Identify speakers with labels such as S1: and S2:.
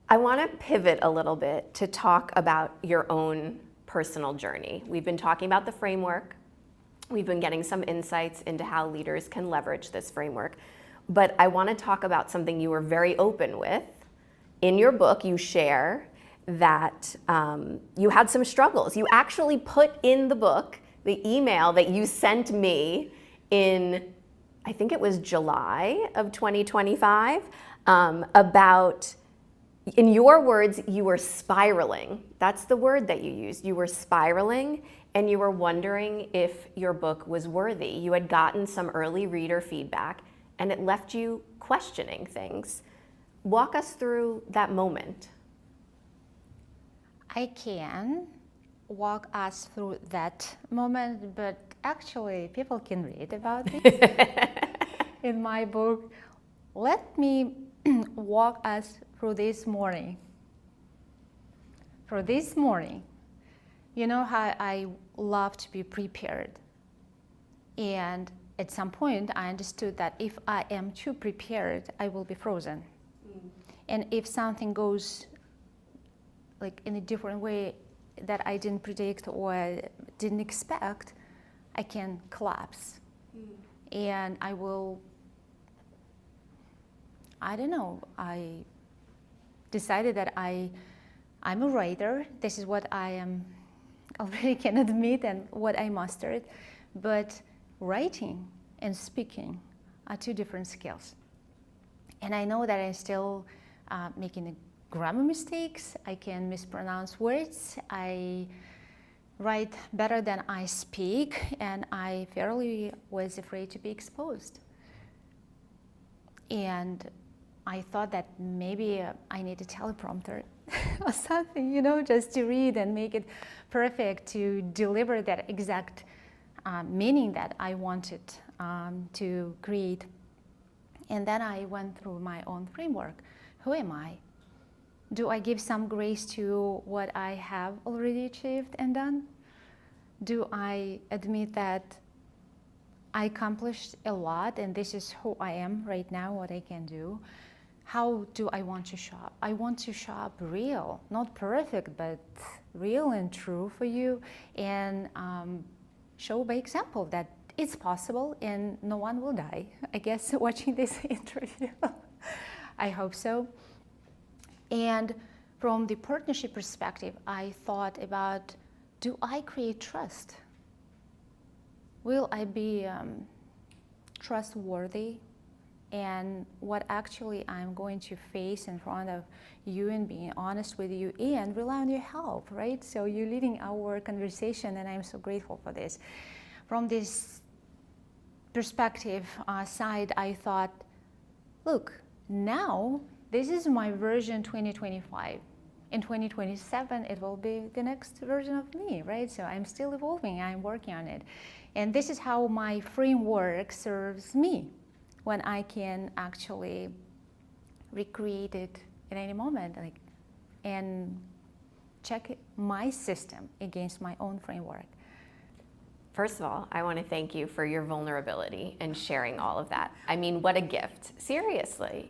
S1: I want to pivot a little bit to talk about your own personal journey. We've been talking about the framework. We've been getting some insights into how leaders can leverage this framework. But I want to talk about something you were very open with. In your book, you share that you had some struggles. You actually put in the book the email that you sent me in, I think it was July of 2025, about, in your words, you were spiraling. That's the word that you used. You were spiraling and you were wondering if your book was worthy. You had gotten some early reader feedback and it left you questioning things. Walk us through that moment.
S2: I can walk us through that moment, but actually people can read about it in my book. Let me walk us through this morning. For this morning, you know how I love to be prepared. And at some point I understood that if I am too prepared, I will be frozen. And if something goes like in a different way that I didn't predict or didn't expect, I can collapse. And I will, I don't know, I decided that I'm a writer. This is what I am already can admit and what I mastered. But writing and speaking are two different skills. And I know that I'm still making grammar mistakes. I can mispronounce words. I write better than I speak, and I fairly was afraid to be exposed. And I thought that maybe I need a teleprompter or something, you know, just to read and make it perfect to deliver that exact meaning that I wanted to create. And then I went through my own framework. Who am I? Do I give some grace to what I have already achieved and done? Do I admit that I accomplished a lot and this is who I am right now, what I can do? How do I want to show up? I want to show up real, not perfect, but real and true for you, and show by example that it's possible and no one will die, I guess, watching this interview. I hope so. And from the partnership perspective, I thought about, do I create trust? Will I be trustworthy? And what actually I'm going to face in front of you and being honest with you and rely on your help, right? So you're leading our conversation and I'm so grateful for this. From this perspective side, I thought, look, now this is my version 2025. In 2027, it will be the next version of me, right? So I'm still evolving, I'm working on it. And this is how my framework serves me when I can actually recreate it in any moment, like, and check my system against my own framework.
S1: First of all, I want to thank you for your vulnerability and sharing all of that. I mean, what a gift, seriously.